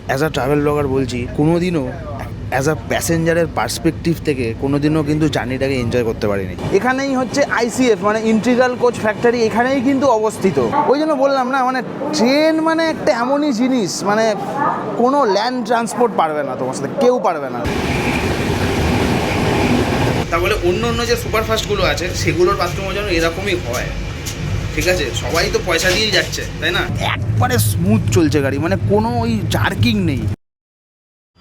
As a travel blogger বলছি, কোনোদিনও as a প্যাসেঞ্জারের perspective থেকে কোনোদিনও কিন্তু জার্নিটাকে এনজয় করতে পারিনি। এখানেই হচ্ছে আইসিএফ মানে ইন্টিগ্রাল কোচ ফ্যাক্টরি, এখানেই কিন্তু অবস্থিত। ওই জন্য বললাম না, মানে ট্রেন মানে একটা এমনই জিনিস, মানে কোনো ল্যান্ড ট্রান্সপোর্ট পারবে না তোমার সাথে, কেউ পারবে না। তাহলে অন্য অন্য যে সুপারফাস্টগুলো আছে সেগুলোর বাথরুমও যেন এরকমই হয়, ঠিক আছে? সবাই তো পয়সা দিয়েই যাচ্ছে, তাই না? একবারে স্মুথ চলছে গাড়ি, মানে কোনো ওই জার্কিং নেই।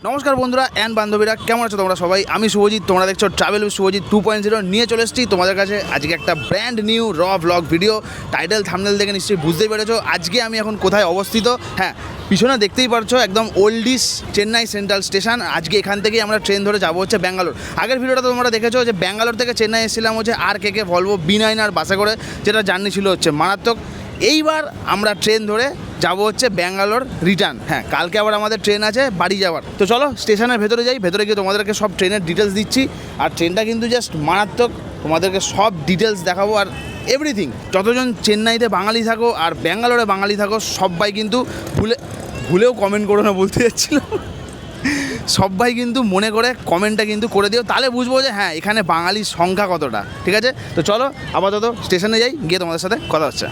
নমস্কার বন্ধুরা অ্যান্ড বান্ধবীরা, কেমন আছো তোমরা সবাই? আমি শুভজিৎ, তোমরা দেখছো ট্রাভেল উইথ শুভজিৎ 2.0 নিয়ে চলে এসেছি তোমাদের কাছে আজকে একটা ব্র্যান্ড নিউ র ব্লগ ভিডিও। টাইটেল থাম্বনেল দেখে নিশ্চয়ই বুঝতেই পেরেছো আজকে আমি এখন কোথায় অবস্থিত। হ্যাঁ, পিছনে দেখতেই পারছো একদম ওল্ডিস চেন্নাই সেন্ট্রাল স্টেশন। আজকে এখান থেকেই আমরা ট্রেন ধরে যাবো হচ্ছে ব্যাঙ্গালোর। আগের ভিডিওটা তো তোমরা দেখেছো যে ব্যাঙ্গালোর থেকে চেন্নাই এসেছিলাম হচ্ছে RKK ভলভো B9 আর বাসে করে, যেটা জার্নি ছিল হচ্ছে মারাত্মক। এইবার আমরা ট্রেন ধরে যাব হচ্ছে ব্যাঙ্গালোর রিটার্ন। হ্যাঁ, কালকে আবার আমাদের ট্রেন আছে বাড়ি যাওয়ার। তো চলো স্টেশনের ভেতরে যাই, ভেতরে গিয়ে তোমাদেরকে সব ট্রেনের ডিটেলস দিচ্ছি। আর ট্রেনটা কিন্তু জাস্ট মারাত্মক, তোমাদেরকে সব ডিটেলস দেখাবো। আর এভরিথিং, যতজন চেন্নাইতে বাঙালি থাকো আর ব্যাঙ্গালোরে বাঙালি থাকো সবাই কিন্তু ভুলেও কমেন্ট করো না, বলতে যাচ্ছিলাম, সবাই কিন্তু মনে করে কমেন্টটা কিন্তু করে দিও, তাহলে বুঝবো যে হ্যাঁ এখানে বাঙালির সংখ্যা কতটা। ঠিক আছে, তো চলো আপাতত স্টেশনে যাই, গিয়ে তোমাদের সাথে কথা হচ্ছে।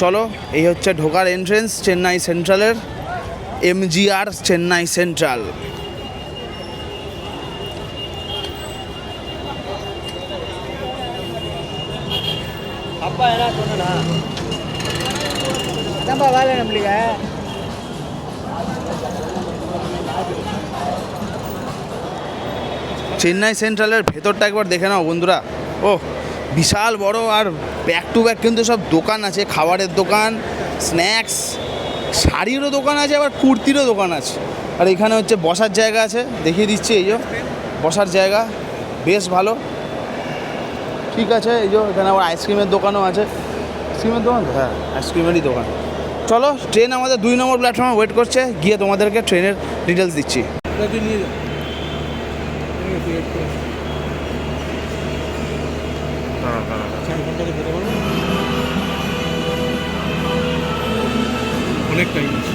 চলো, এই হচ্ছে ঢোকার এন্ট্রেন্স চেন্নাই সেন্ট্রালের, MGR চেন্নাই সেন্ট্রাল। চেন্নাই সেন্ট্রালের ভেতরটা একবার দেখে নাও বন্ধুরা। ও বিশাল বড়, আর ব্যাক টু ব্যাক কিন্তু সব দোকান আছে, খাবারের দোকান, স্ন্যাক্স, শাড়িরও দোকান আছে, আবার কুর্তিরও দোকান আছে। আর এখানে হচ্ছে বসার জায়গা আছে, দেখিয়ে দিচ্ছি। এই যে বসার জায়গা বেশ ভালো, ঠিক আছে। এই যে এখানে আবার আইসক্রিমের দোকানও আছে। আইসক্রিমের দোকান, হ্যাঁ আইসক্রিমেরই দোকান। চলো, ট্রেন আমাদের 2 নম্বর প্ল্যাটফর্মে ওয়েট করছে, গিয়ে তোমাদেরকে ট্রেনের ডিটেলস দিচ্ছি। অনেক টাইম আছে।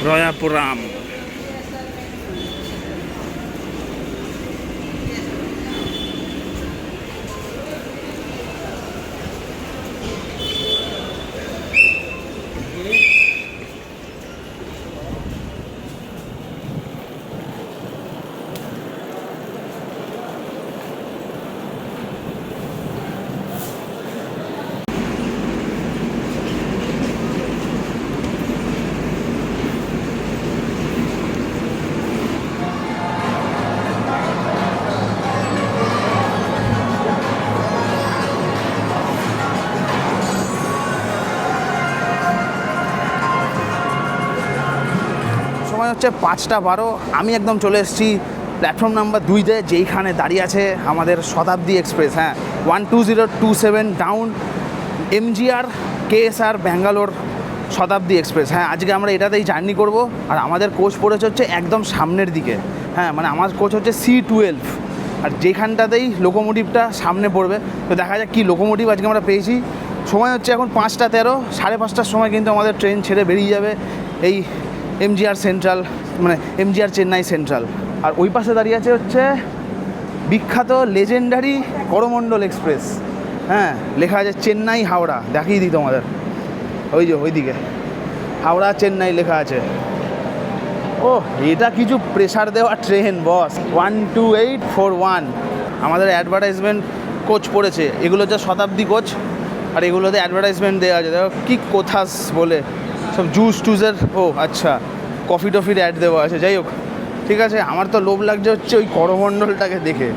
রয়াপুরাম। সময় হচ্ছে 5:12। আমি একদম চলে এসেছি প্ল্যাটফর্ম নাম্বার 2-তে, যেইখানে দাঁড়িয়ে আছে আমাদের শতাব্দী এক্সপ্রেস। হ্যাঁ, 12027 ডাউন MGR KSR ব্যাঙ্গালোর শতাব্দী এক্সপ্রেস। হ্যাঁ, আজকে আমরা এটাতেই জার্নি করব। আর আমাদের কোচ পড়েছে হচ্ছে একদম সামনের দিকে। হ্যাঁ, মানে আমার কোচ হচ্ছে C12, আর যেখানটাতেই লোকোমোটিভটা সামনে পড়বে। তো দেখা যাক কী লোকোমোটিভ আজকে আমরা পেয়েছি। সময় হচ্ছে এখন 5:13, 5:30টার সময় কিন্তু আমাদের ট্রেন ছেড়ে বেরিয়ে যাবে এই MGR সেন্ট্রাল, মানে MGR চেন্নাই সেন্ট্রাল। আর ওই পাশে দাঁড়িয়ে আছে হচ্ছে বিখ্যাত লেজেন্ডারি করমণ্ডল এক্সপ্রেস। হ্যাঁ, লেখা আছে চেন্নাই হাওড়া, দেখিয়ে দিই তোমাদের। ওই যে ওইদিকে হাওড়া চেন্নাই লেখা আছে। ও, এটা কিছু প্রেসার দেওয়া ট্রেন বস। 12841 আমাদের অ্যাডভার্টাইজমেন্ট কোচ পড়েছে। এগুলো হচ্ছে শতাব্দী কোচ, আর এগুলোতে অ্যাডভার্টাইজমেন্ট দেওয়া আছে। দেখো কি কোথাস বলে সব জুস টুসের, ও আচ্ছা কফি টফির অ্যাড দেওয়া আছে। যাই হোক, ঠিক আছে। আমার তো লোভ লাগছে হচ্ছে ওই করমণ্ডলটাকে দেখে,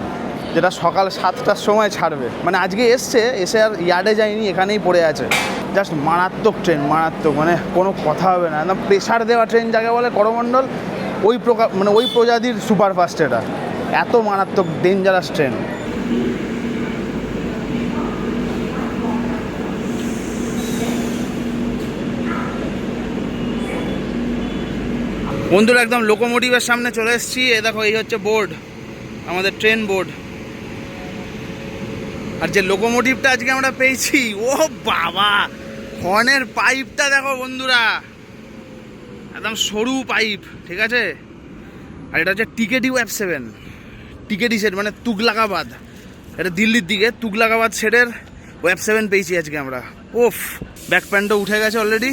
যেটা সকাল 7টার সময় ছাড়বে। মানে আজকে এসে আর ইয়ার্ডে যায়নি, এখানেই পড়ে আছে। জাস্ট মারাত্মক ট্রেন, মারাত্মক, মানে কোনো কথা হবে না। একদম প্রেশার দেওয়া ট্রেন যাকে বলে করমণ্ডল, ওই প্রকার, মানে ওই প্রজাতির সুপারফাস্ট। এটা এত মারাত্মক ডেঞ্জারাস ট্রেন। বন্ধুরা একদম লোকোমোটিভের সামনে চলে এসেছি। এ দেখো, এই হচ্ছে বোর্ড, আমাদের ট্রেন বোর্ড। আর যে লোকোমোটিভটা আজকে আমরা পেয়েছি, ও বাবা, হর্নের পাইপটা দেখো বন্ধুরা, একদম সরু পাইপ, ঠিক আছে। আর এটা হচ্ছে টিকেডি ওয়েব7, টিকেডি সেট মানে তুগলাকাবাদ, এটা দিল্লির দিকে তুগলাকাবাদ সেটের ওয়েব7 পেয়েছি আজকে আমরা। ওফ, ব্যাক প্যান্টও উঠে গেছে অলরেডি।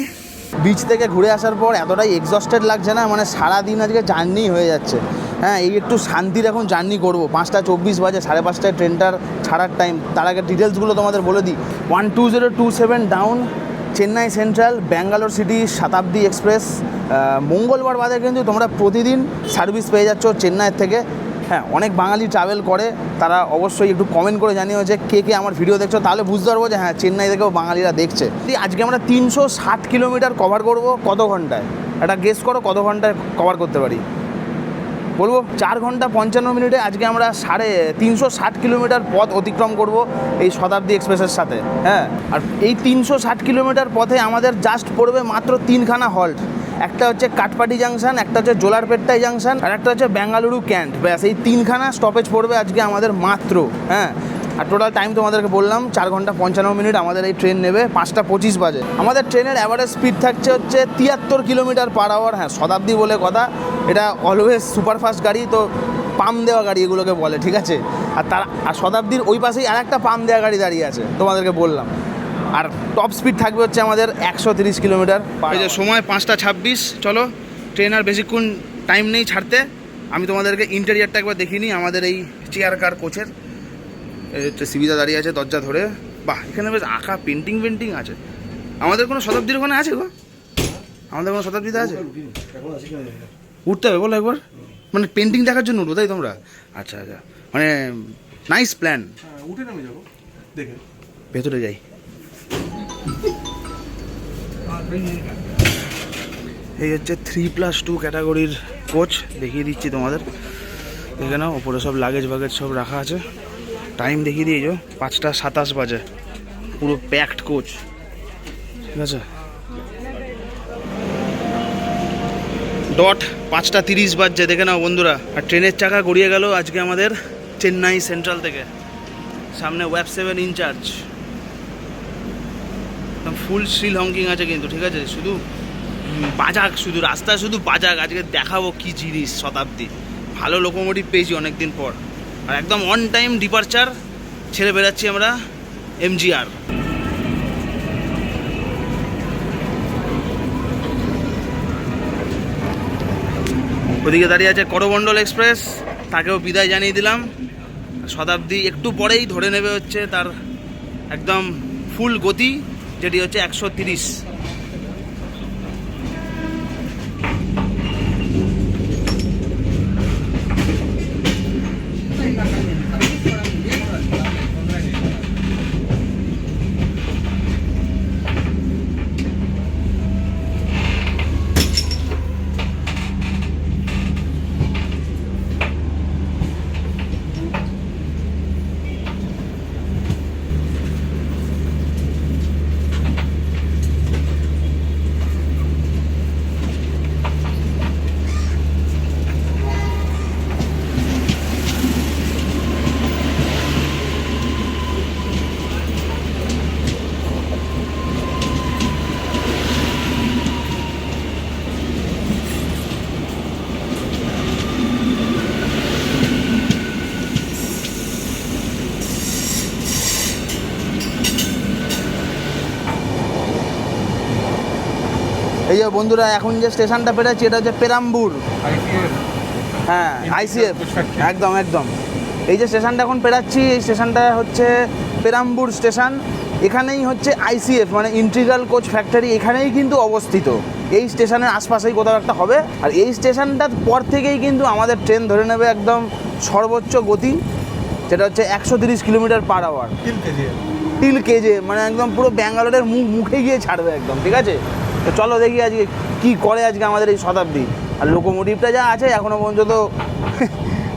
বিচ থেকে ঘুরে আসার পর এতটাই এক্সস্টেড লাগছে না, মানে সারাদিন আজকে জার্নি হয়ে যাচ্ছে। হ্যাঁ, এই একটু শান্তির এখন জার্নি করবো। 5:24 বাজে, 5:30টায় ট্রেনটার ছাড়ার টাইম। তার আগে ডিটেলসগুলো তোমাদের বলে দিই। 12027 down, Chennai central, Bangalore city শতাব্দী এক্সপ্রেস। মঙ্গলবার বাদে কিন্তু তোমরা প্রতিদিন সার্ভিস পেয়ে যাচ্ছ চেন্নাইয়ের থেকে। হ্যাঁ, অনেক বাঙালি ট্রাভেল করে, তারা অবশ্যই একটু কমেন্ট করে জানিও যে কে কে আমার ভিডিও দেখছো, তাহলে বুঝতে পারবো যে হ্যাঁ, চেন্নাই থেকেও বাঙালিরা দেখছে। আজকে আমরা 360 কিলোমিটার কভার করব কত ঘন্টায়? একটা গেস করো কত ঘন্টায় কভার করতে পারি? বলবো 4 ঘন্টা 55 মিনিটে আজকে আমরা 360 কিলোমিটার পথ অতিক্রম করব এই শতাব্দী এক্সপ্রেসের সাথে। হ্যাঁ, আর এই 360 কিলোমিটার পথে আমাদের জাস্ট পড়বে মাত্র 3খানা হল্ট। একটা হচ্ছে কাটপাটি জাংশন, একটা হচ্ছে জোলারপেট্টাই জাংশন, আর একটা হচ্ছে বেঙ্গালুরু ক্যান্ট। ব্যাস, এই 3খানা স্টপেজ পড়বে আজকে আমাদের মাত্র। হ্যাঁ, আর টোটাল টাইম তোমাদেরকে বললাম 4 ঘন্টা 55 মিনিট আমাদের এই ট্রেন নেবে। 5:25 বাজে। আমাদের ট্রেনের অ্যাভারেজ স্পিড থাকছে হচ্ছে 73 কিলোমিটার পার আওয়ার। হ্যাঁ, শতাব্দী বলে কথা, এটা অলওয়েজ সুপারফাস্ট গাড়ি, তো পাম দেওয়া গাড়ি এগুলোকে বলে, ঠিক আছে। আর শতাব্দীর ওই পাশেই আর একটা পাম দেওয়া গাড়ি দাঁড়িয়ে আছে, তোমাদেরকে বললাম। আর টপ স্পিড থাকবে হচ্ছে আমাদের 130 কিলোমিটার। এই যে সময় 5:26, চলো ট্রেন আর বেশিক্ষণ টাইম নেই ছাড়তে। আমি তোমাদেরকে ইন্টেরিয়ারটা একবার দেখিনি আমাদের এই চেয়ার কার কোচের। সুবিধা দাঁড়িয়ে আছে দরজা ধরে। বাহ, এখানে বেশ আঁকা পেন্টিং আছে। আমাদের কোনো শতাব্দীর ওখানে আছে গো? আমাদের কোনো শতাব্দীতে আছে? উঠতে হবে বলো একবার, মানে পেন্টিং দেখার জন্য উঠবো তাই তোমরা? আচ্ছা আচ্ছা, মানে নাইস প্ল্যান। উঠে নামে যাবো, দেখে ভেতরে যাই। এই হচ্ছে 3+2 ক্যাটাগরির কোচ, দেখিয়ে দিচ্ছি তোমাদের। দেখে নাও, ওপরে সব লাগেজ সব রাখা আছে। টাইম দেখিয়ে দিয়েছো, 5:27 বাজে। পুরো প্যাকড কোচ, ঠিক আছে। ডট 5:30 বাজছে, দেখে নাও বন্ধুরা। আর ট্রেনের চাকা গড়িয়ে গেল আজকে আমাদের চেন্নাই সেন্ট্রাল থেকে। সামনে ওয়েব7 ইনচার্জ, একদম ফুল স্টিল হংকিং আছে কিন্তু, ঠিক আছে। শুধু বাজাক, শুধু রাস্তায় শুধু বাজাক। আজকে দেখাবো কি জিনিস শতাব্দী। ভালো লোকোমোটিভ পেয়েছি অনেকদিন পর। আর একদম অন টাইম ডিপারচার ছেড়ে বেরাচ্ছি আমরা MGR। ওদিকে দাঁড়িয়ে আছে করমণ্ডল এক্সপ্রেস, তাকেও বিদায় জানিয়ে দিলাম। শতাব্দী একটু পরেই ধরে নেবে হচ্ছে তার একদম ফুল গতি, যেটি হচ্ছে 130। এই যে বন্ধুরা, এখন যে স্টেশনটা পেরেছি এটা হচ্ছে পেরাম্বুর। হ্যাঁ, ICF, একদম একদম। এই যে স্টেশনটা এখন পেরাচ্ছি, এই স্টেশনটা হচ্ছে পেরাম্বুর স্টেশন। এখানেই হচ্ছে ICF মানে ইন্টিগ্রাল কোচ ফ্যাক্টরি, এখানেই কিন্তু অবস্থিত। এই স্টেশনের আশপাশেই কোথাও একটা হবে। আর এই স্টেশনটার পর থেকেই কিন্তু আমাদের ট্রেন ধরে নেবে একদম সর্বোচ্চ গতি, যেটা হচ্ছে 130 কিলোমিটার পার আওয়ার। টিল কেজে, মানে একদম পুরো ব্যাঙ্গালোরের মুখে গিয়ে ছাড়বে একদম, ঠিক আছে। তো চলো দেখি আজকে কী করে আজকে আমাদের এই শতাব্দী। আর লোকোমোটিভটা যা আছে এখনও পর্যন্ত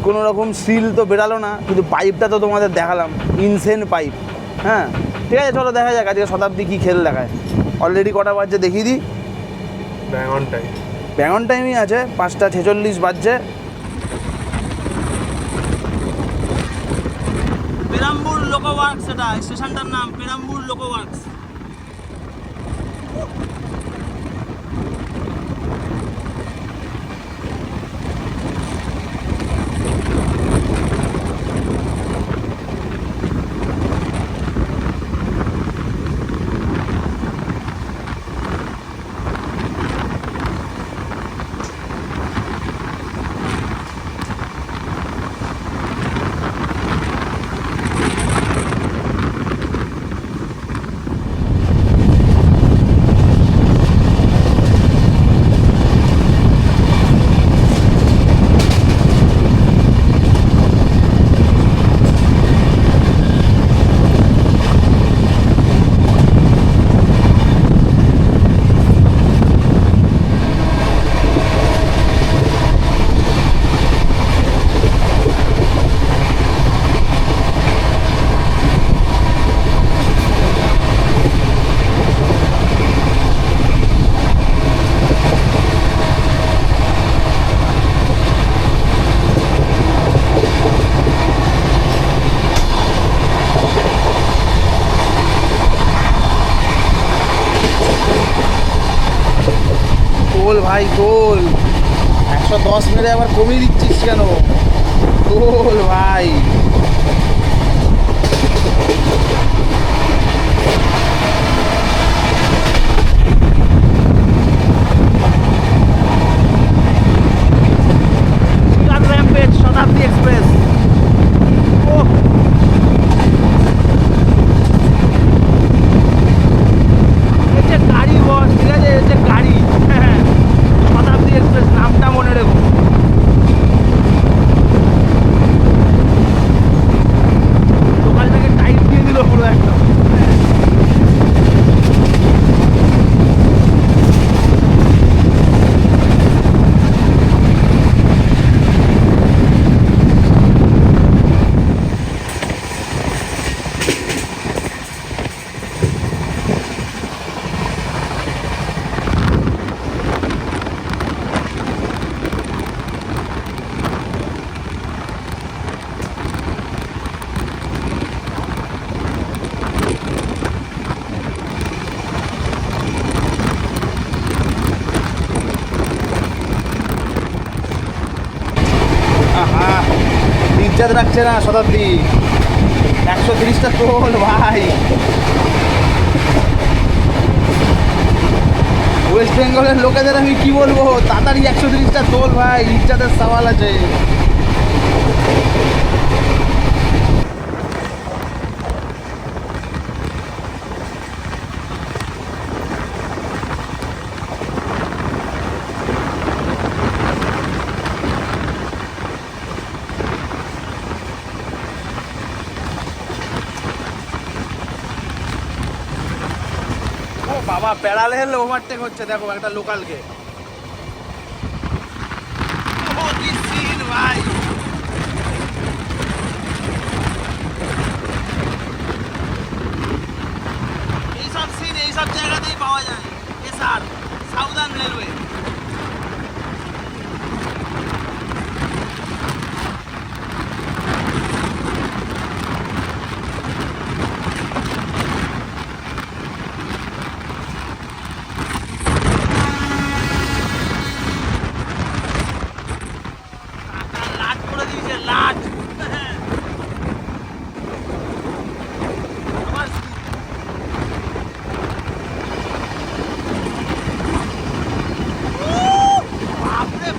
কোনো রকম সিল তো বেরালো না, কিন্তু পাইপটা তো তোমাদের দেখালাম, ইনসেন পাইপ। হ্যাঁ, ঠিক আছে, চলো দেখা যাক আজকে শতাব্দী কী খেল দেখায়। অলরেডি কটা বাজছে দেখিয়ে দিই। অন টাইম ব্যাঙ্গন টাইমই আছে, 5:46 বাজছে। পেরাম্বুর লোকো ওয়ার্কস, এটা স্টেশনটার নাম পেরাম্বুর লোকো ওয়ার্কস। গোল ভাই গোল, 110 মেরে আবার কমিয়ে দিচ্ছিস কেন? গোল ভাই। র্যাম্পেজ শতাব্দী এক্সপ্রেস। ওহ, এই যে গাড়ি বস, ঠিক আছে, এই যে গাড়ি, হ্যাঁ, শতাব্দী এক্সপ্রেস নামটা মনে রেখো। লোকালটাকে টাইট দিয়ে দিল পুরো একদম। আহা, ইজ্জত রাখছে না শতাব্দী। 130টা তোল ভাই। ওয়েস্ট বেঙ্গলের লোকেদের আমি কি বলবো, তাড়াতাড়ি 130টা তোল ভাই, ইজ্জতের সওয়াল আছে। ও বাবা, প্যারালে হেলে ওভারটেক হচ্ছে, দেখো একটা লোকালকে। ও কি সিন ভাই। এইসব সিন এইসব জায়গাতেই পাওয়া যায়। SR southern railway. লাট করে দিয়েছে, লাট। আমার বাপরে,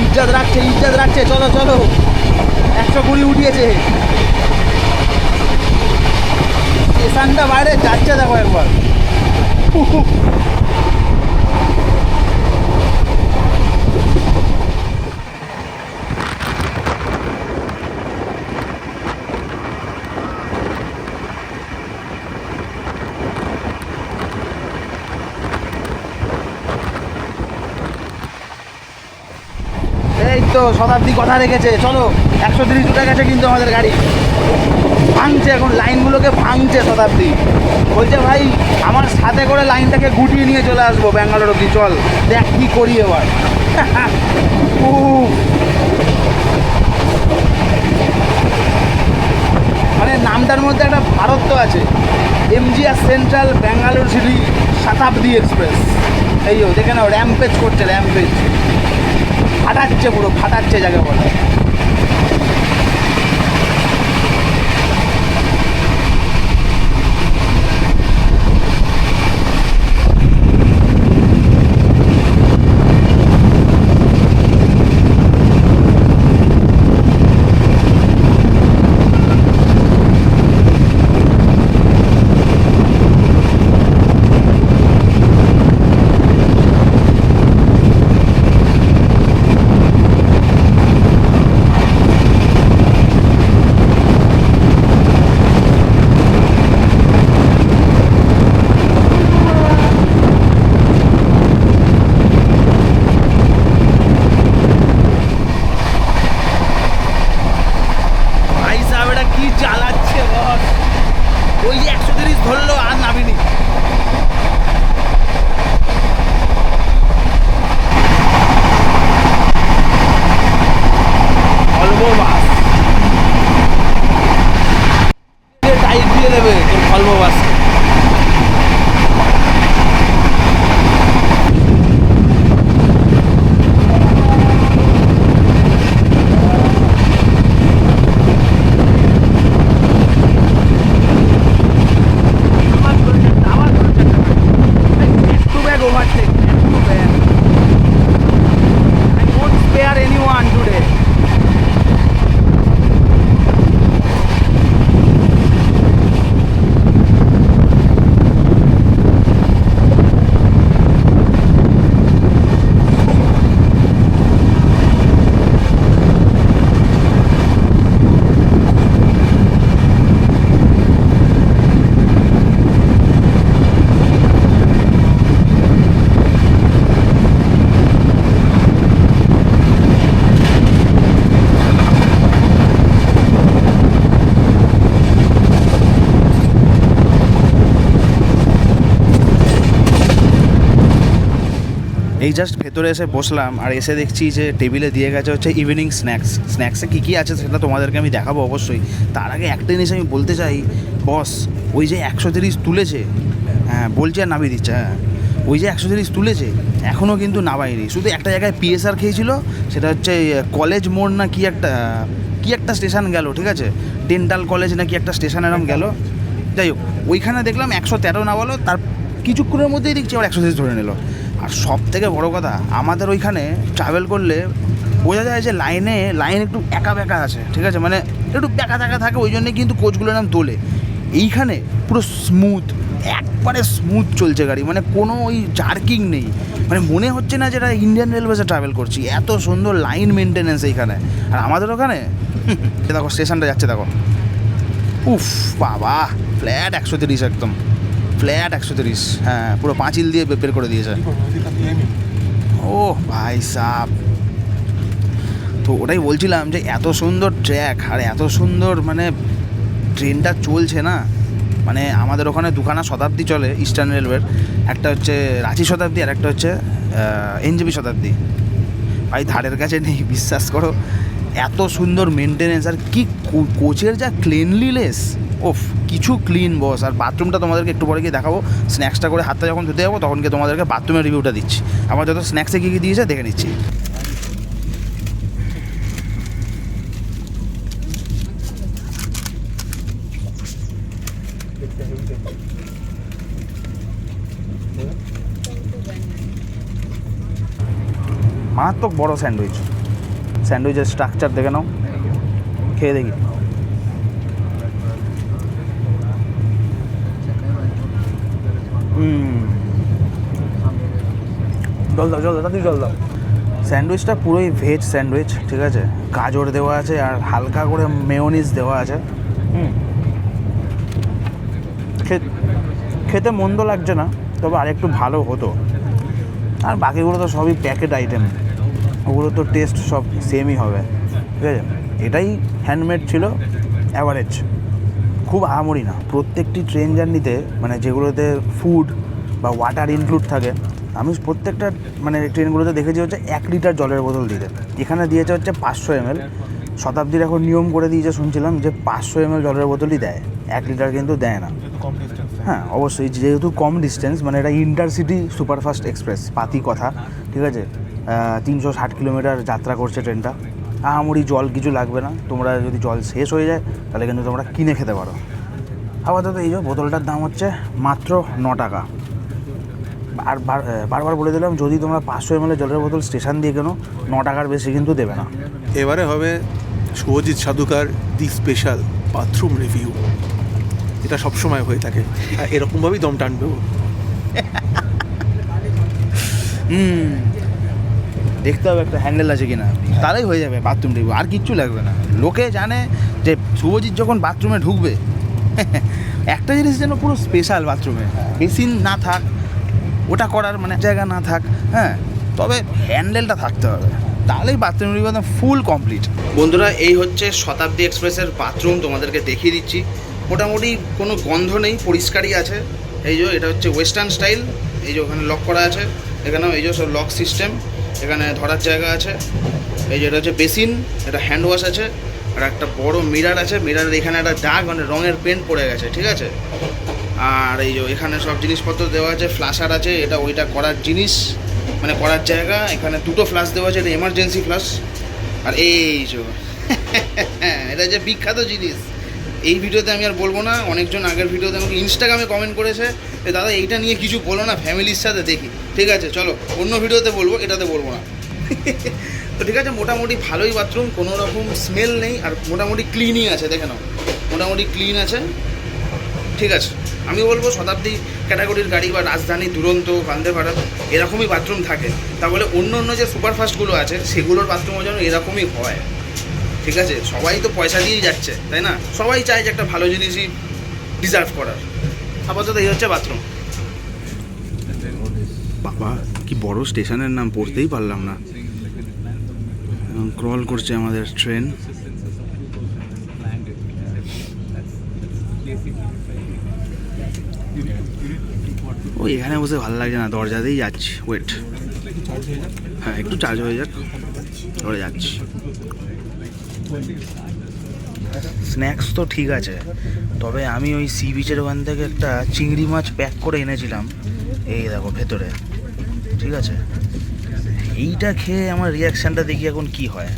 ইজ্জত রাখছে, ইজ্জত রাখছে। চলো চলো, 120 উঠিয়েছে। স্টেশনটা বাইরে যাচ্ছে, দেখো একবার। এই তো শতাব্দী কথা রেখেছে, চলো 130 উঠে গেছে কিন্তু আমাদের গাড়ি ভাঙছে, এখন লাইনগুলোকে ভাঙছে শতাব্দী। বলছে ভাই আমার সাথে করে লাইনটাকে গুটিয়ে নিয়ে চলে আসবো ব্যাঙ্গালোর অব্দি, চল দেখ কী করি এবার। উফ। মানে নামটার মধ্যে একটা ভারত্ব আছে, এমজিআর সেন্ট্রাল ব্যাঙ্গালোর সিটি শতাব্দী এক্সপ্রেস। এই দেখে নাও র্যাম্পেজ করছে, র্যাম্পেজ ফাটাচ্ছে, পুরো ফাটাচ্ছে যাকে বলে। ওই যে 130 ধরলো আর নামিনি। ভলভো বাস টাইট দিয়ে দেবে তোর ভলভো বাস। এই জাস্ট ভেতরে এসে বসলাম আর এসে দেখছি যে টেবিলে দিয়ে গেছে হচ্ছে ইভিনিং স্ন্যাক্সে কী কী আছে সেটা তোমাদেরকে আমি দেখাবো অবশ্যই। তার আগে একটা জিনিস আমি বলতে চাই, বস ওই যে 130 তুলেছে, হ্যাঁ বলছি আর নামিয়ে দিচ্ছে, হ্যাঁ ওই যে 130 তুলেছে এখনও কিন্তু নামায়নি, শুধু একটা জায়গায় পিএসআর খেয়েছিল, সেটা হচ্ছে কলেজ মোড় না কি একটা স্টেশন গেল, ঠিক আছে ডেন্টাল কলেজ না কি একটা স্টেশন এরম গেল, যাই হোক ওইখানে দেখলাম 113 না বলো, তার কিছুক্ষণের মধ্যেই দেখছি আবার 130 ধরে নিল। আর সব থেকে বড়ো কথা, আমাদের ওইখানে ট্রাভেল করলে বোঝা যায় যে লাইন একটু একা বেঁকা আছে, ঠিক আছে মানে একটু বেঁকা থাকে, ওই জন্যে কিন্তু কোচগুলোর নাম তোলে। এইখানে পুরো স্মুথ, একবারে স্মুথ চলছে গাড়ি, মানে কোনো ওই জার্কিং নেই, মানে মনে হচ্ছে না যেটা ইন্ডিয়ান রেলওয়েজে ট্রাভেল করছি, এত সুন্দর লাইন মেনটেন্যান্স এইখানে। আর আমাদের ওখানে দেখো স্টেশনটা যাচ্ছে দেখো, উফ বাবা ফ্ল্যাট 130, একদম ফ্ল্যাট 130, হ্যাঁ পুরো পাঁচিল দিয়ে বের করে দিয়েছে। ও ভাই সাব, তো ওটাই বলছিলাম যে এত সুন্দর ট্র্যাক আর এত সুন্দর মানে ট্রেনটা চলছে না, মানে আমাদের ওখানে দুখানা শতাব্দী চলে ইস্টার্ন রেলওয়ের, একটা হচ্ছে রাঁচি শতাব্দী আর একটা হচ্ছে এনজেপি শতাব্দী, ভাই ধারের কাছে নেই বিশ্বাস করো, এত সুন্দর মেনটেনেন্স আর কি কোচের যা ক্লিনলিনেস, ওফ কিছু ক্লিন বস। আর বাথরুমটা তোমাদেরকে একটু পরে গিয়ে দেখাবো, স্ন্যাক্সটা করে হাতটা যখন ধুতে যাবো তখন গিয়ে তোমাদেরকে বাথরুমের রিভিউটা দিচ্ছি, আমার যত স্ন্যাক্সে কী কী দিয়েছে দেখে নিচ্ছি। মারাত্মক বড় স্যান্ডউইচের স্ট্রাকচার দেখে নাও, খেয়ে দেখি। জল দাও তাড়াতাড়ি জল দাও। স্যান্ডউইচটা পুরোই ভেজ স্যান্ডউইচ, ঠিক আছে, গাজর দেওয়া আছে আর হালকা করে মেয়োনিজ দেওয়া আছে। খেতে মন্দ লাগছে না, তবে আরেকটু ভালো হতো। আর বাকিগুলো তো সবই প্যাকেট আইটেম, ওগুলো তো টেস্ট সব সেমই হবে, ঠিক আছে। এটাই হ্যান্ডমেড ছিল, অ্যাভারেজ, খুব আহামরি না। প্রত্যেকটি ট্রেন জার্নিতে মানে যেগুলোতে ফুড বা ওয়াটার ইনক্লুড থাকে, আমি প্রত্যেকটা মানে ট্রেনগুলোতে দেখেছি হচ্ছে 1 লিটার জলের বোতল দিতে, এখানে দিয়েছে হচ্ছে 500 ml। শতাব্দীর এখন নিয়ম করে দিয়েছে শুনছিলাম যে 500 ml জলের বোতলই দেয়, 1 লিটার কিন্তু দেয় না। হ্যাঁ অবশ্যই, যেহেতু কম ডিস্টেন্স, মানে এটা ইন্টারসিটি সুপারফাস্ট এক্সপ্রেস, পাতি কথা, ঠিক আছে। 360 কিলোমিটার যাত্রা করছে ট্রেনটা। আহামরি জল কিছু লাগবে না, তোমরা যদি জল শেষ হয়ে যায় তাহলে কিন্তু তোমরা কিনে খেতে পারো। আপাতত এই যে বোতলটার দাম হচ্ছে মাত্র 9 টাকা। আর বারবার বলে দিলাম, যদি তোমরা 500 ml জলের বোতল স্টেশন দিয়ে কেনো 9 টাকার বেশি কিন্তু দেবে না। এবারে হবে শুভজিৎ সাধুকার দি স্পেশাল বাথরুম রিভিউ। এটা সবসময় হয়ে থাকে, আর এরকমভাবেই দম টানবে ও। দেখতে হবে একটা হ্যান্ডেল আছে কিনা, তাহলেই হয়ে যাবে বাথরুম রিভিউ, আর কিচ্ছু লাগবে না। লোকে জানে যে শুভজিৎ যখন বাথরুমে ঢুকবে একটা জিনিস যেন পুরো স্পেশাল, বাথরুমে বেসিন না থাক, ওটা করার মানে জায়গা না থাক, হ্যাঁ, তবে হ্যান্ডেলটা থাকতে হবে, তাহলেই বাথরুম রিভিউ একদম ফুল কমপ্লিট। বন্ধুরা, এই হচ্ছে শতাব্দী এক্সপ্রেসের বাথরুম, তোমাদেরকে দেখিয়ে দিচ্ছি। মোটামুটি কোনো গন্ধ নেই, পরিষ্কারই আছে। এই যে এটা হচ্ছে ওয়েস্টার্ন স্টাইল, এই যে ওখানে লক করা আছে, এখানেও এই যে সব লক সিস্টেম, এখানে ধরার জায়গা আছে। এই যে এটা হচ্ছে বেসিন, এটা হ্যান্ড ওয়াশ আছে, আর একটা বড় মিরার আছে। মিরারের এখানে একটা দাগ মানে রঙের পেন্ট পড়ে গেছে, ঠিক আছে। আর এই যে এখানে সব জিনিসপত্র দেওয়া আছে, ফ্লাশার আছে, এটা ওইটা করার জিনিস মানে করার জায়গা। এখানে 2টো ফ্লাশ দেওয়া আছে, এটা এমার্জেন্সি ফ্লাশ। আর এই যে এটা যে বিখ্যাত জিনিস, এই ভিডিওতে আমি আর বলবো না। অনেকজন আগের ভিডিওতে আমাকে ইনস্টাগ্রামে কমেন্ট করেছে যে দাদা এইটা নিয়ে কিছু বলো না, ফ্যামিলির সাথে দেখি। ঠিক আছে, চলো অন্য ভিডিওতে বলবো, এটাতে বলবো না। তো ঠিক আছে, মোটামুটি ভালোই বাথরুম, কোনো রকম স্মেল নেই, আর মোটামুটি ক্লিনই আছে, দেখে নাও, মোটামুটি ক্লিন আছে, ঠিক আছে। আমি বলবো শতাব্দী ক্যাটাগরির গাড়ি বা রাজধানী, দুরন্ত, বন্দে ভারত এরকমই বাথরুম থাকে, তাহলে অন্য অন্য যে সুপারফাস্টগুলো আছে সেগুলোর বাথরুমও যেন এরকমই হয়, ঠিক আছে। সবাই তো পয়সা দিয়েই যাচ্ছে, তাই না? সবাই চায় যে একটা ভালো জিনিসই ডিজার্ভ করার। আপাতত এই হচ্ছে বাথরুম। বাবা কি বড় স্টেশনের নাম পড়তেই পারলাম না। ক্রল করছে আমাদের ট্রেন। ও এখানে বসে ভালো লাগছে না, দরজাতেই যাচ্ছি, ওয়েট, হ্যাঁ একটু চার্জ হয়ে যাক, ধরে যাচ্ছি। স্ন্যাক্স তো ঠিক আছে, তবে আমি ওই সি বিচের ওখান থেকে একটা চিংড়ি মাছ প্যাক করে এনেছিলাম, এই দেখো ভেতরে, ঠিক আছে। এইটা খেয়ে আমার রিয়াকশানটা দেখি এখন কি হয়।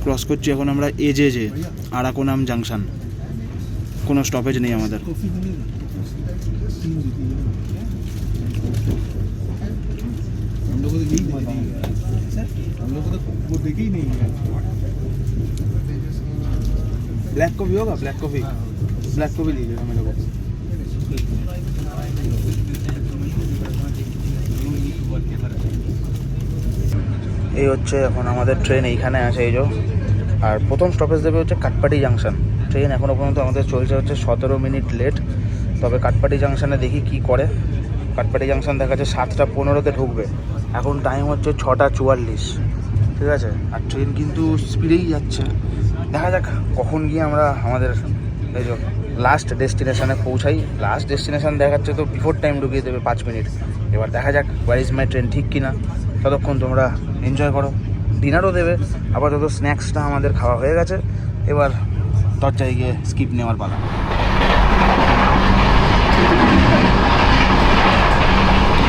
ক্রস করছি এখন আমরা এজে আরাকোনাম জাংশন, কোনো স্টপেজ নেই আমাদের। ब्लैक कॉफी होगा, ब्लैक कॉफी लीजिएगा मेरे को। এই হচ্ছে এখন আমাদের ট্রেন এইখানে আছে, এই যে। আর প্রথম স্টপেজ দেবে হচ্ছে কাটপাটি জাংশন। ট্রেন এখনও পর্যন্ত আমাদের চলছে হচ্ছে 17 মিনিট লেট, তবে কাটপাটি জাংশনে দেখি কি করে। কাটপাটি জাংশন দেখা যাচ্ছে 7:15-তে ঢুকবে, এখন টাইম হচ্ছে 6:44, ঠিক আছে। আর ট্রেন কিন্তু স্পিডেই যাচ্ছে, দেখা যাক কখন গিয়ে আমরা আমাদের এই যে লাস্ট ডেস্টিনেশনে পৌঁছাই। লাস্ট ডেস্টিনেশন দেখাচ্ছে তো বিফোর টাইম ঢুকিয়ে দেবে 5 মিনিট। এবার দেখা যাক হোয়ার ইজ মাই ট্রেন ঠিক কিনা। ততক্ষণ তোমরা এনজয় করো, ডিনারও দেবে। আপাতত স্ন্যাক্সটা আমাদের খাওয়া হয়ে গেছে, এবার দরজায় গিয়ে স্কিপ নেওয়ার পালা।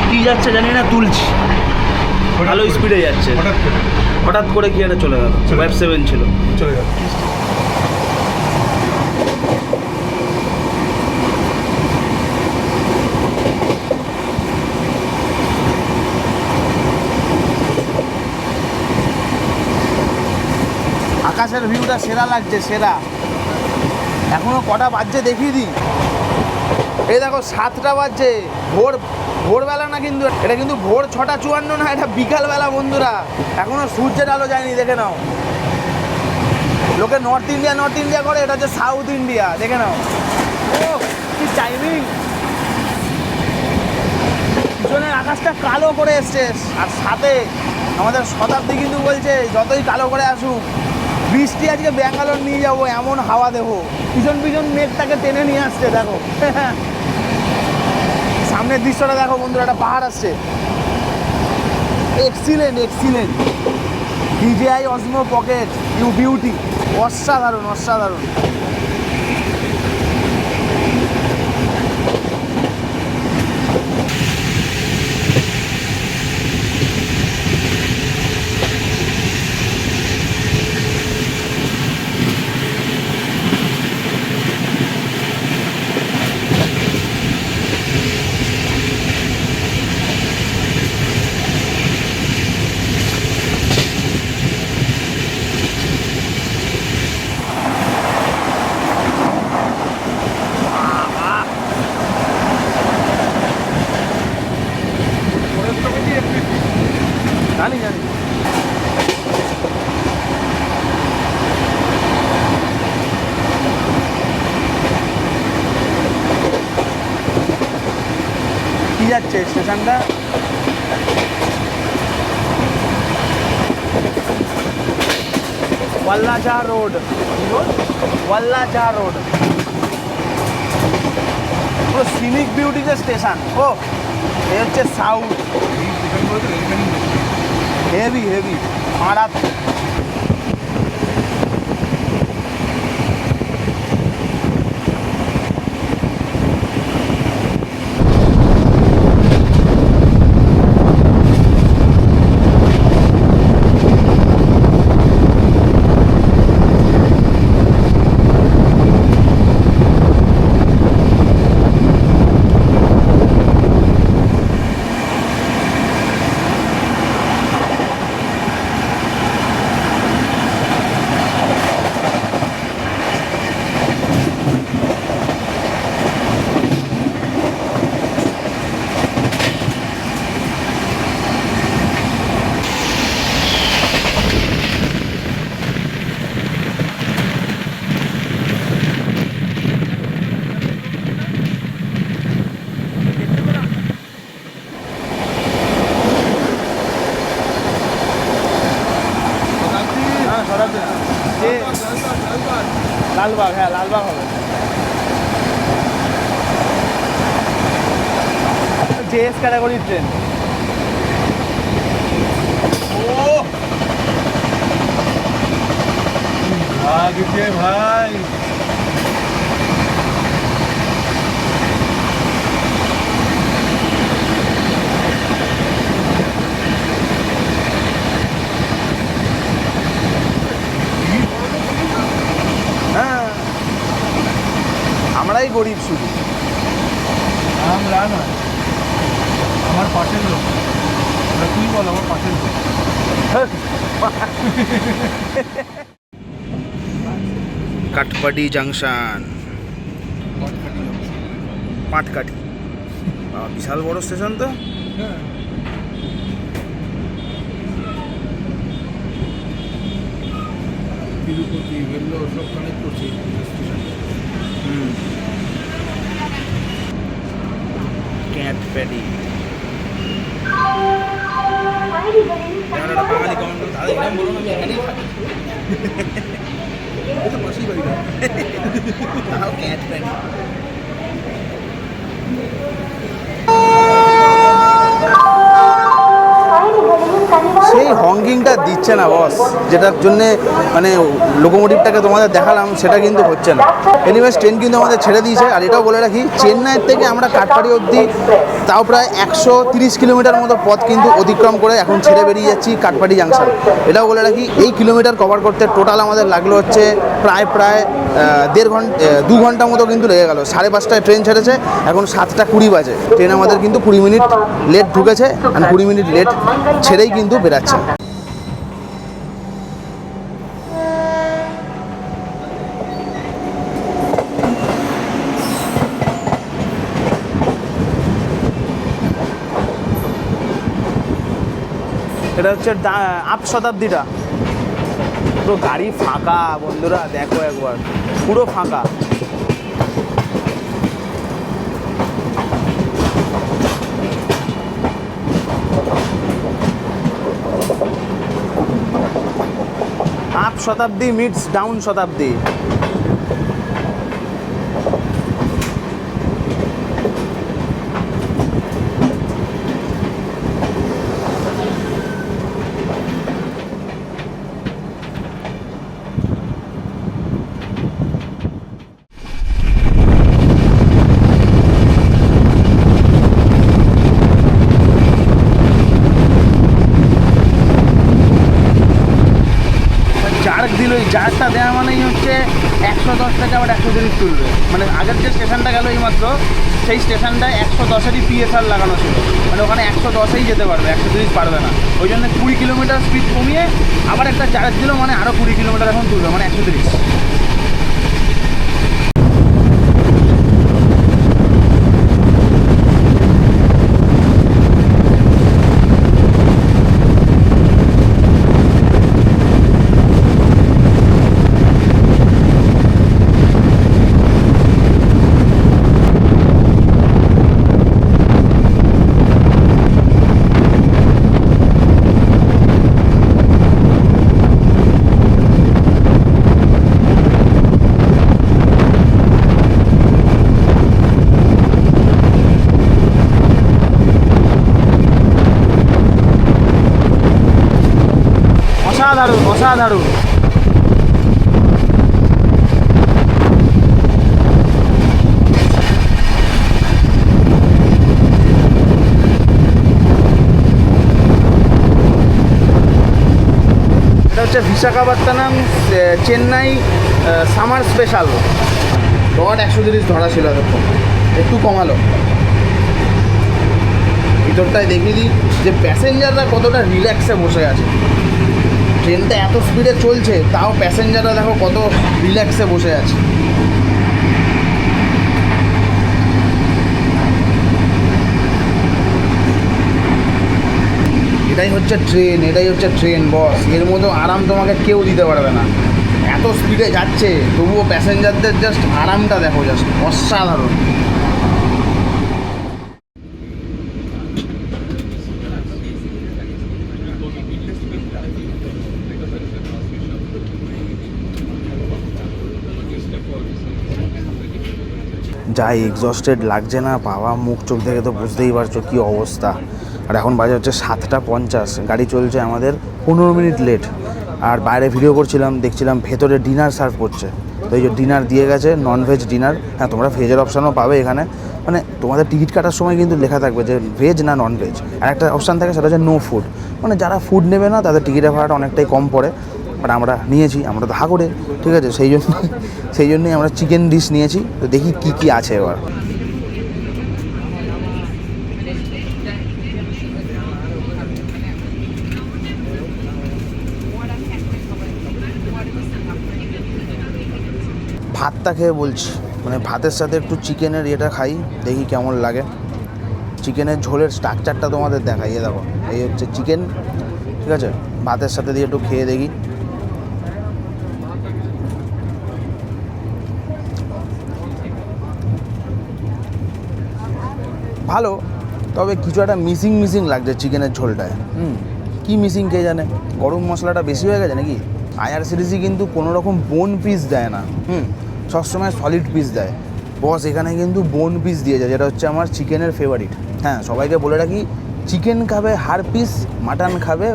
কি যাচ্ছে জানি না, তুলছি, ভালো স্পিডে যাচ্ছে, হঠাৎ করে কি একটা চলে গেল। 5-7 ছিল, চলে গেল। আকাশের ভিউটা সেরা লাগছে, সেরা। এখনো কটা বাজছে দেখিয়ে দিই। এই দেখো 7টা বাজছে, ভোরবেলা না, কিন্তু এটা কিন্তু ভোর 6:54 না, এটা বিকালবেলা বন্ধুরা, এখনো সূর্যের আলো যায়নি, দেখে নাও। লোকে নর্থ ইন্ডিয়া করে, এটা হচ্ছে সাউথ ইন্ডিয়া, দেখে নাও। ও কি টাইমিং! পিছনের আকাশটা কালো করে এসছে, আর সাথে আমাদের শতাব্দী কিন্তু বলছে যতই কালো করে আসুক, বৃষ্টি আজকে ব্যাঙ্গালোর নিয়ে যাবো, এমন হাওয়া দেবো। পিছন মেঘটাকে টেনে নিয়ে আসছে, দেখো। সামনের দৃশ্যটা দেখো বন্ধুরা, একটা পাহাড় আসছে। Excellent DJI Osmo Pocket you beauty, অসাধারণ। জানি কি যাচ্ছে স্টেশনটা, ওয়াল্লাজাহ রোড, পুরো সিনিক বিউটিতে স্টেশন। ও এ হচ্ছে সাউথ, হেভি মারাত্মক। লালবাগ, হ্যাঁ লালবাগ হবে। JS ক্যাটাগরির ট্রেন। ভাই হ্যাঁ, আমরাই গরিব শুধু। আমরা না, আমার পাশের লোক, তুই বল আমার পাশের লোক। কাঠপাটি জাংশন, পাটকাঠি, বিশাল বড় স্টেশন তো। তিরুপতি, ভেল্লোর সব কানেক্ট করছে স্টেশন। ক্যাটপ্যাডি, বাঙালি কমেন্ট করে দাদা এরকম বলুন, আমি এখানেই থাকি। এটা পাশেই বাড়ি না, তাও ক্যাটপ্যাডি। সেই হঙ্কিংটা দিচ্ছে না বস, যেটার জন্যে মানে লোকোমোটিভটাকে তোমাদের দেখালাম, সেটা কিন্তু হচ্ছে না। এনিওয়েজ ট্রেন কিন্তু আমাদের ছেড়ে দিয়েছে। আর এটাও বলে রাখি, চেন্নাইয়ের থেকে আমরা কাঠপাড়ি অবধি তাও প্রায় 130 কিলোমিটার মতো পথ কিন্তু অতিক্রম করে এখন ছেড়ে বেরিয়ে যাচ্ছি কাঠপাড়ি জাংশন। এটাও বলে রাখি, এই কিলোমিটার কভার করতে টোটাল আমাদের লাগলো হচ্ছে প্রায় 2 ঘন্টা মতো কিন্তু লেগে গেল। 5:30টায় ট্রেন ছেড়েছে, এখন 7:20 বাজে। ট্রেন আমাদের কিন্তু 20 মিনিট লেট ঢুকেছে, আর 20 মিনিট লেট ছেড়েই কিন্তু বেরাচ্ছে। এটা হচ্ছে আপ শতাব্দীটা। পুরো গাড়ি ফাঁকা বন্ধুরা, দেখো একবার পুরো ফাঁকা। আপ শতাব্দী মিটস ডাউন শতাব্দী। জার্ক দিল, এই জার্কটা দেওয়া মানেই হচ্ছে 110 থেকে আবার 130 তুলবে। মানে আগের যে স্টেশনটা গেল এইমাত্র, সেই স্টেশনটায় 110-এরই পিএসআর লাগানো ছিল, মানে ওখানে 110-এই যেতে পারবে, 130 পারবে না। ওই জন্য 20 কিলোমিটার স্পিড কমিয়ে আবার একটা জার্ক দিল, মানে আরও 20 কিলোমিটার এখন তুলবে, মানে 130। অসাধারণ অসাধারণ। এটা হচ্ছে Visakhapatnam Chennai summer special. Dot 130 ধরা ছিল, এতক্ষণ একটু কমালো। ভিতরটায় দেখিয়ে দিই যে প্যাসেঞ্জাররা কতটা রিল্যাক্সে বসে আছে। ট্রেনটা এত স্পিডে চলছে, তাও প্যাসেঞ্জাররা দেখো কত রিল্যাক্সে বসে আছে। এটাই হচ্ছে ট্রেন, এটাই হচ্ছে ট্রেন বস। এর মতো আরাম তোমাকে কেউ দিতে পারবে না। এত স্পিডে যাচ্ছে, তবুও প্যাসেঞ্জারদের জাস্ট আরামটা দেখো, জাস্ট অসাধারণ। যাই এক্সস্টেড লাগছে না বাবা, মুখ চোখ দেখে তো বুঝতেই পারছো কী অবস্থা। আর এখন বাজে হচ্ছে 7:50, গাড়ি চলছে আমাদের 15 মিনিট লেট। আর বাইরে ভিডিও করছিলাম, দেখছিলাম ভেতরে ডিনার সার্ভ করছে। তো এই যে ডিনার দিয়ে গেছে, ননভেজ ডিনার। হ্যাঁ, তোমরা ভেজের অপশানও পাবে এখানে, মানে তোমাদের টিকিট কাটার সময় কিন্তু লেখা থাকবে যে ভেজ না নন ভেজ। আর একটা অপশান থাকে, সেটা হচ্ছে নো ফুড, মানে যারা ফুড নেবে না তাদের টিকিটের ভাড়াটা অনেকটাই কম পড়ে। বাট আমরা নিয়েছি, আমরা তো করে, ঠিক আছে, সেই জন্যই আমরা চিকেন ডিশ নিয়েছি। তো দেখি কি কি আছে এবার। ভাতটা খেয়ে বলছি, মানে ভাতের সাথে একটু চিকেনের ইয়েটা খাই, দেখি কেমন লাগে। চিকেনের ঝোলের স্ট্রাকচারটা তোমাদের দেখাই, দেখো এই হচ্ছে চিকেন, ঠিক আছে, ভাতের সাথে দিয়ে একটু খেয়ে দেখি। ভালো, তবে কিছু একটা মিসিং লাগছে চিকেনের ঝোলটায়। কী মিসিং কে জানে, গরম মশলাটা বেশি হয়ে গেছে নাকি। IRCTC কিন্তু কোনো রকম বোন পিস দেয় না, সবসময় সলিড পিস দেয়। বস এখানে কিন্তু বোন পিস দিয়েছে, যেটা হচ্ছে আমার চিকেনের ফেভারিট। হ্যাঁ, সবাইকে বলে রাখি, চিকেন খাবে হাড় পিস, মাটন খাবে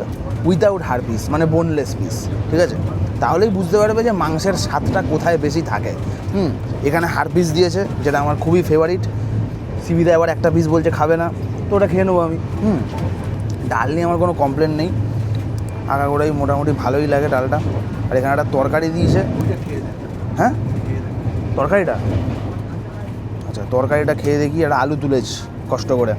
উইদাউট হাড় পিস, মানে বোনলেস পিস, ঠিক আছে। তাহলেই বুঝতে পারবে যে মাংসের স্বাদটা কোথায় বেশি থাকে। এখানে হাড় পিস দিয়েছে, যেটা আমার খুবই ফেভারিট। সিবিদা এবার একটা পিস বলছে খাবে না, তো ওটা খেয়ে নেবো আমি। ডাল নিয়ে আমার কোনো কমপ্লেন নেই, আগাগোড়াই মোটামুটি ভালোই লাগে ডালটা। আর এখানে একটা তরকারি দিয়েছে। হ্যাঁ, তরকারিটা, আচ্ছা তরকারিটা খেয়ে দেখি। একটা আলু তুলেছি কষ্ট করে।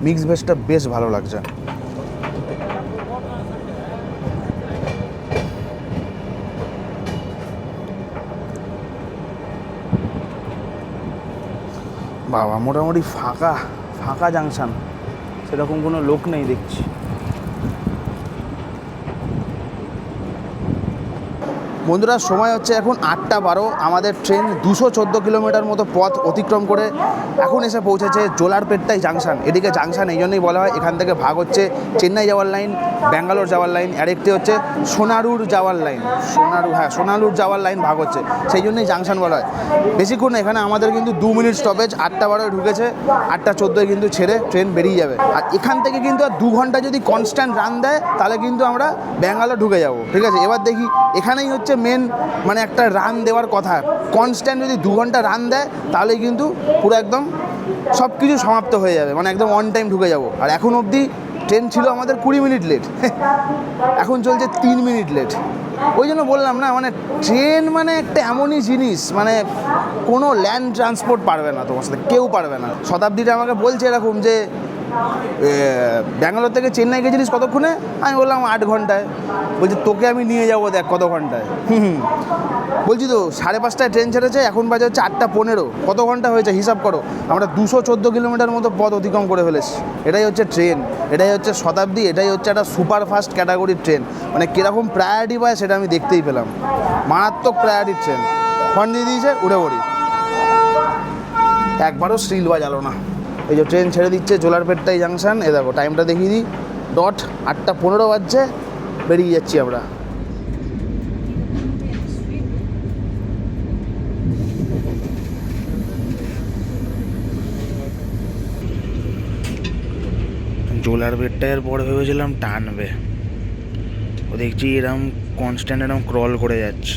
মিক্স ভেজটা বেশ ভালো লাগছে। বাবা মোটামুটি ফাঁকা ফাঁকা জাংশন, সেরকম কোনো লোক নেই দেখছি। বন্ধুরা সময় হচ্ছে এখন 8:12। আমাদের ট্রেন 214 কিলোমিটার মতো পথ অতিক্রম করে এখন এসে পৌঁছেছে জোলারপেট্টাই জাংশন। এদিকে জাংশন এই জন্যই বলা হয়, এখান থেকে ভাগ হচ্ছে চেন্নাই যাওয়ার লাইন, ব্যাঙ্গালোর যাওয়ার লাইন, আরেকটি হচ্ছে সোনারুর যাওয়ার লাইন। সোনারুর যাওয়ার লাইন ভাগ হচ্ছে, সেই জন্যই জাংশন বলা হয়। বেশিক্ষণ না, এখানে আমাদের কিন্তু 2 মিনিট স্টপেজ। 8:12 ঢুকেছে, 8:14 কিন্তু ছেড়ে ট্রেন বেরিয়ে যাবে। আর এখান থেকে কিন্তু আর 2 ঘন্টা যদি কনস্ট্যান্ট রান দেয় তাহলে কিন্তু আমরা ব্যাঙ্গালোর ঢুকে যাব। ঠিক আছে, এবার দেখি, এখানেই হচ্ছে মেন মানে একটা রান দেওয়ার কথা। কনস্ট্যান্ট যদি 2 ঘন্টা রান দেয় তাহলেই কিন্তু পুরো একদম সব কিছু সমাপ্ত হয়ে যাবে, মানে একদম অন টাইম ঢুকে যাব। আর এখন অবধি ট্রেন ছিল আমাদের 20 মিনিট লেট, এখন চলছে 3 মিনিট লেট। ওই জন্য বললাম না, মানে ট্রেন মানে একটা এমনই জিনিস, মানে কোনো ল্যান্ড ট্রান্সপোর্ট পারবে না তোমার সাথে, কেউ পারবে না। শতাব্দীটা আমাকে বলছে এরকম যে ব্যাঙ্গালোর থেকে চেন্নাই গেছিলিস কতক্ষণে? আমি বললাম 8 ঘন্টায়। বলছি তোকে আমি নিয়ে যাবো, দেখ কত ঘন্টায়। বলছি তো 5:30টায় ট্রেন ছেড়েছে, এখন বাজে হচ্ছে 8:15। কত ঘন্টা হয়েছে হিসাব করো। আমরা 214 কিলোমিটার মতো পথ অতিক্রম করে ফেলেছি। এটাই হচ্ছে ট্রেন, এটাই হচ্ছে শতাব্দী, এটাই হচ্ছে একটা সুপার ফাস্ট ক্যাটাগরির ট্রেন। মানে কীরকম প্রায়োরিটি পায় সেটা আমি দেখতেই পেলাম, মারাত্মক প্রায়োরিটির ট্রেন। হর্ন দিয়ে দিয়েছে, উঠে পড়ি, একবারও স্টিল বাজালো না। এই যে ট্রেন ছেড়ে দিচ্ছে জোলারপেট্টাই জাংশন। এ দেখো টাইমটা দেখিয়ে দিই, ডট 8:15 বাজছে, বেরিয়ে যাচ্ছি আমরা। জোলারপেট্টার পরে ভেবেছিলাম টানবে, ও দেখছি এরম কনস্ট্যান্ট এরম ক্রল করে যাচ্ছে,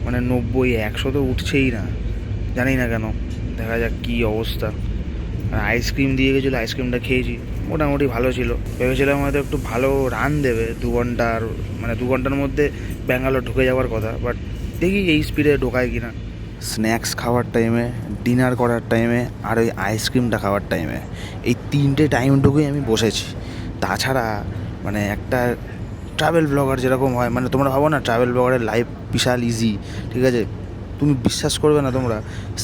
মানে 90-100 তো উঠছেই না, জানি না কেন। দেখা যাক কী অবস্থা। আইসক্রিম দিয়ে গেছিলো, আইসক্রিমটা খেয়েছি, মোটামুটি ভালো ছিল। ভেবেছিলাম হয়তো একটু ভালো রান দেবে, 2 ঘন্টার মানে 2 ঘন্টার মধ্যে ব্যাঙ্গালোর ঢুকে যাওয়ার কথা, বাট দেখি এই স্পিডে ঢোকায় কিনা। স্ন্যাক্স খাওয়ার টাইমে, ডিনার করার টাইমে, আর ওই আইসক্রিমটা খাওয়ার টাইমে, এই 3টে টাইমটুকুই আমি বসেছি। তাছাড়া মানে একটা ট্রাভেল ব্লগার যেরকম হয়, মানে তোমরা ভাবো না ট্রাভেল ব্লগারের লাইফ বিশাল ইজি, ঠিক আছে, তুমি বিশ্বাস করবে না, তোমরা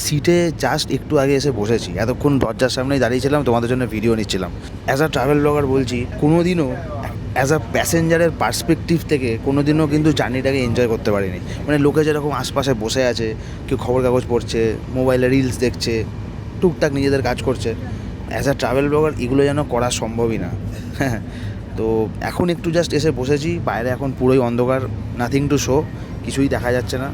সিটে জাস্ট একটু আগে এসে বসেছি, এতক্ষণ দরজার সামনেই দাঁড়িয়েছিলাম, তোমাদের জন্য ভিডিও নিচ্ছিলাম। অ্যাজ আ ট্রাভেল ব্লগার বলছি, কোনো দিনও অ্যাজ আ প্যাসেঞ্জারের পার্সপেক্টিভ থেকে কোনো দিনও কিন্তু জার্নিটাকে এনজয় করতে পারিনি। মানে লোকে যেরকম আশপাশে বসে আছে, কেউ খবর কাগজ পড়ছে, মোবাইলে রিলস দেখছে, টুকটাক নিজেদের কাজ করছে, অ্যাজ আ ট্রাভেল ব্লগার এগুলো যেন করা সম্ভবই না। হ্যাঁ, তো এখন একটু জাস্ট এসে বসেছি, বাইরে এখন পুরোই অন্ধকার, নাথিং টু শো, কিছুই দেখা যাচ্ছে না।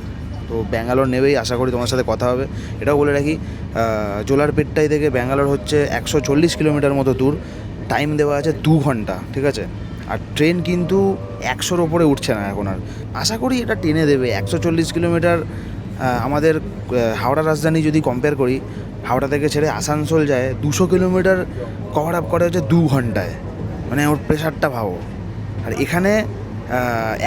তো ব্যাঙ্গালোর নেবেই আশা করি তোমার সাথে কথা হবে। এটাও বলে রাখি, জোলারপেট্টাই থেকে ব্যাঙ্গালোর হচ্ছে 140 কিলোমিটার মতো দূর, টাইম দেওয়া আছে 2 ঘন্টা, ঠিক আছে। আর ট্রেন কিন্তু 100-র ওপরে উঠছে না এখন আর, আশা করি এটা টেনে দেবে। 140 কিলোমিটার আমাদের হাওড়া রাজধানী যদি কম্পেয়ার করি, হাওড়া থেকে ছেড়ে আসানসোল যায় 200 কিলোমিটার কভার আপ করে হচ্ছে 2 ঘন্টায়, মানে ওর প্রেশারটা ভাবো। আর এখানে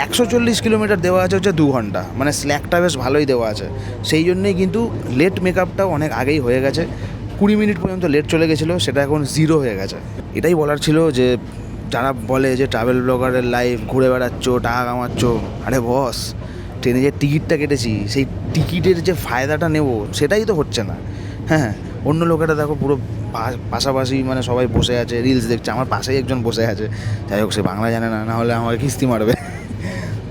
140 কিলোমিটার দেওয়া আছে হচ্ছে 2 ঘন্টা, মানে স্ল্যাকটা বেশ ভালোই দেওয়া আছে। সেই জন্যেই কিন্তু লেট মেকআপটাও অনেক আগেই হয়ে গেছে, 20 মিনিট পর্যন্ত লেট চলে গেছিলো, সেটা এখন 0 হয়ে গেছে। এটাই বলার ছিল যে যারা বলে যে ট্রাভেল ব্লগারের লাইফ, ঘুরে বেড়াচ্ছ, টাকা কামাচ্ছ, আরে বস, ট্রেনে যে টিকিটটা কেটেছি সেই টিকিটের যে ফায়দাটা নেব সেটাই তো হচ্ছে না। হ্যাঁ, অন্য লোকেরা দেখো পুরো পাশাপাশি, মানে সবাই বসে আছে, রিলস দেখছে, আমার পাশেই একজন বসে আছে, যাই হোক সে বাংলা জানে না, নাহলে আমাকে কিস্তি মারবে।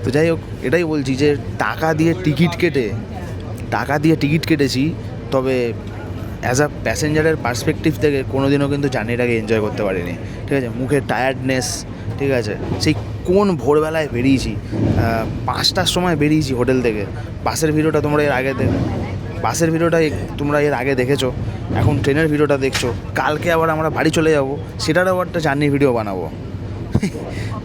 তো যাই হোক, এটাই বলছি যে টাকা দিয়ে টিকিট কেটেছি, তবে অ্যাজ আ প্যাসেঞ্জারের পার্সপেক্টিভ থেকে কোনো দিনও কিন্তু জার্নিটাকে এনজয় করতে পারিনি, ঠিক আছে। মুখের টায়ার্ডনেস, ঠিক আছে, সেই কোন ভোরবেলায় বেরিয়েছি, 5টার সময় বেরিয়েছি হোটেল থেকে। বাসের ভিডিওটা তোমরা এর আগে দেখেছো, এখন ট্রেনের ভিডিওটা দেখছো, কালকে আবার আমরা বাড়ি চলে যাব, সেটারও আবার একটা জার্নি ভিডিও বানাবো।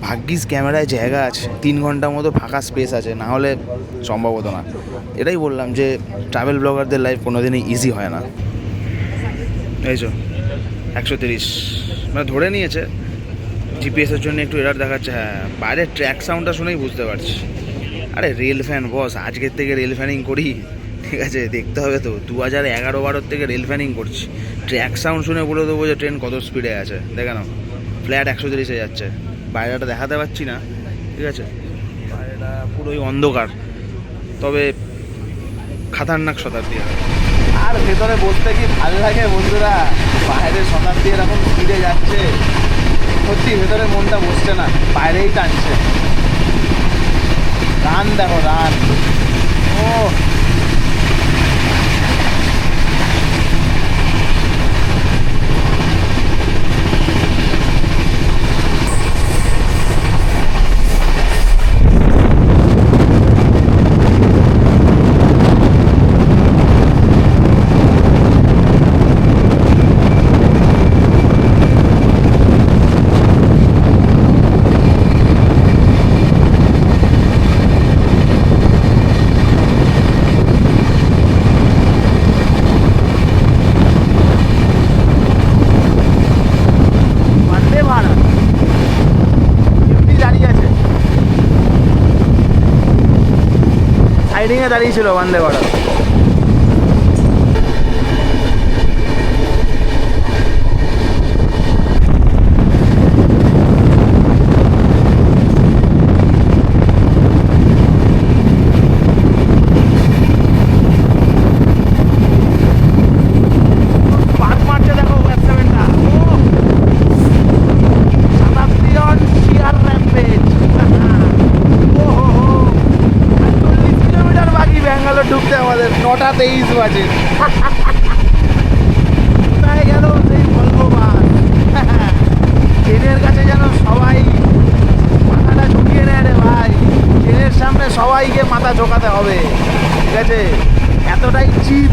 ভাগ্যিস ক্যামেরায় জায়গা আছে, 3 ঘন্টার মতো ফাঁকা স্পেস আছে, না হলে সম্ভব হতো না। এটাই বললাম যে ট্রাভেল ব্লগারদের লাইফ কোনো দিনই ইজি হয় না। এই তো 130 মানে ধরে নিয়েছে, জিপিএসের জন্য একটু এরার দেখাচ্ছে। হ্যাঁ, বাইরের ট্র্যাক সাউন্ডটা শুনেই বুঝতে পারছি। আরে রেল ফ্যান বস, আজকের থেকে রেল ফ্যানিং করি, ঠিক আছে, দেখতে হবে তো। 2011-12 থেকে রেল ফ্যানিং করছি, ট্র্যাক সাউন্ড শুনে বলে দেবো যে ট্রেন কত স্পিডে আছে। দেখে নাও, ফ্ল্যাট 130-এ যাচ্ছে, বাইরেটা দেখাতে পারছি না, ঠিক আছে, বাইরেটা পুরোই অন্ধকার, তবে খাতারনাক শতাব্দী। আর ভেতরে বসতে কি ভালো লাগে বন্ধুরা, বাইরে শতাব্দী এরকম স্পিডে যাচ্ছে, সত্যি ভেতরে মনটা বসছে না, বাইরেই টানছে। রান দেখো, রান। ও সাইডিংয়ে দাঁড়িয়েছিল বন্দে ভারত। ঢুকতে আমাদের 9:23 বাজে। কোথায় গেল সেই বলবো বাস। ট্রেনের কাছে যেন সবাই মাথাটা ঝুঁকিয়ে নেয় রে ভাই, ট্রেনের সামনে সবাইকে মাথা ঝোঁকাতে হবে, ঠিক আছে? এতটাই চিপ,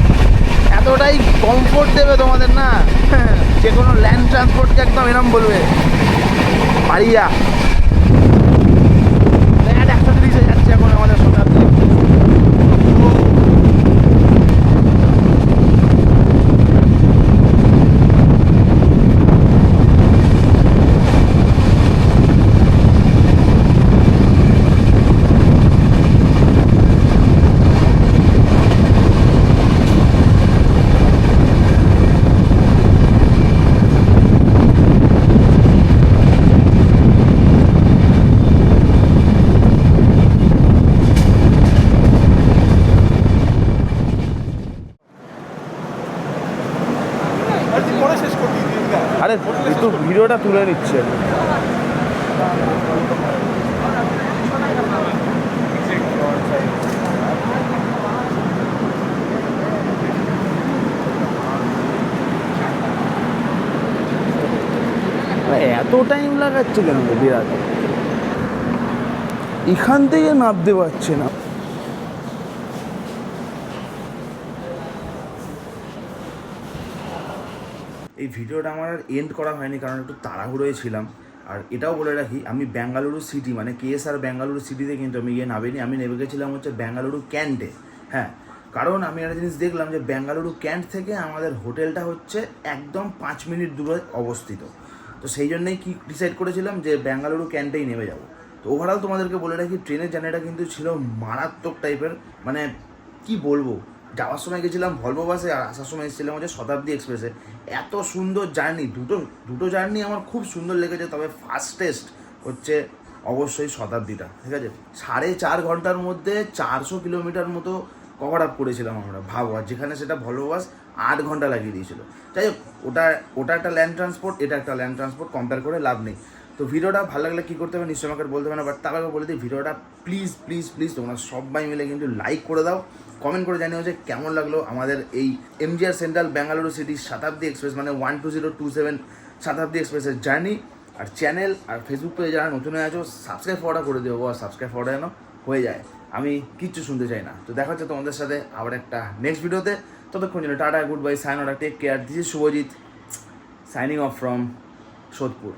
এতটাই কমফোর্ট দেবে তোমাদের না, যে কোনো ল্যান্ড ট্রান্সপোর্টকে একদম এরম বলবে পারিয়া। 130-এ যাচ্ছে এখন আমাদের শতাব্দী। আরে একটু ভিডিওটা তুলে নিচ্ছে। এত টাইম লাগাচ্ছে কেন বিরাট? এখান থেকে নামতে পারছে না। এই ভিডিওটা আমার আর এন্ড করা হয়নি কারণ একটু তাড়াহুড়োয় ছিলাম। আর এটাও বলে রাখি, আমি বেঙ্গালুরু সিটি মানে কেএসআর বেঙ্গালুরু সিটিতে কিন্তু আমি নামিনি, আমি নেমে গেছিলাম হচ্ছে বেঙ্গালুরু ক্যান্টে। হ্যাঁ, কারণ আমি একটা জিনিস দেখলাম যে বেঙ্গালুরু ক্যান্ট থেকে আমাদের হোটেলটা হচ্ছে একদম 5 মিনিট দূরে অবস্থিত। তো সেই জন্যই কি ডিসাইড করেছিলাম যে বেঙ্গালুরু ক্যান্টেই নেমে যাব। তো ওভারঅল তোমাদেরকে বলে রাখি, ট্রেনের জার্নিটা কিন্তু ছিল মারাত্মক টাইপের। মানে কি বলবো, যাওয়ার সময় গেছিলাম ভলভো বাসে আর আসার সময় এসেছিলাম হচ্ছে শতাব্দী এক্সপ্রেসে। এত সুন্দর জার্নি, দুটো জার্নি আমার খুব সুন্দর লেগেছে। তবে ফাস্টেস্ট হচ্ছে অবশ্যই শতাব্দীটা, ঠিক আছে? 4.5 ঘন্টার মধ্যে 400 কিলোমিটার মতো কভার আপ করেছিলাম আমরা, ভাবো। আর যেখানে সেটা ভলভো বাস 8 ঘন্টা লাগিয়ে দিয়েছিল। যাই হোক, ওটা একটা ল্যান্ড ট্রান্সপোর্ট, এটা একটা ল্যান্ড ট্রান্সপোর্ট, কম্পেয়ার করে লাভ নেই। তো ভিডিওটা ভালো লাগলে কী করতে হবে নিশ্চয়ই আমাকে বলতে হবে না, বাট তার আগে বলে দিই, ভিডিওটা প্লিজ প্লিজ প্লিজ তোমরা সবাই মিলে কিন্তু লাইক করে দাও, কমেন্ট করে জানিও যে কেমন লাগলো আমাদের এই এমজিআর সেন্ট্রাল বেঙ্গালুরু সিটি শতাব্দী এক্সপ্রেস মানে 12027 শতাব্দী এক্সপ্রেসের জার্নি। আর চ্যানেল আর ফেসবুক পেজে যারা নতুন হয়ে আছো সাবস্ক্রাইব করা করে দেবো, আর সাবস্ক্রাইব করা যেন হয়ে যায়, আমি কিচ্ছু শুনতে চাই না। তো দেখা হচ্ছে তোমাদের সাথে আবার একটা নেক্সট ভিডিওতে। ততক্ষণ জন্য tata, good bye, sign or, take care. This is Subhajit signing off from Sodepur.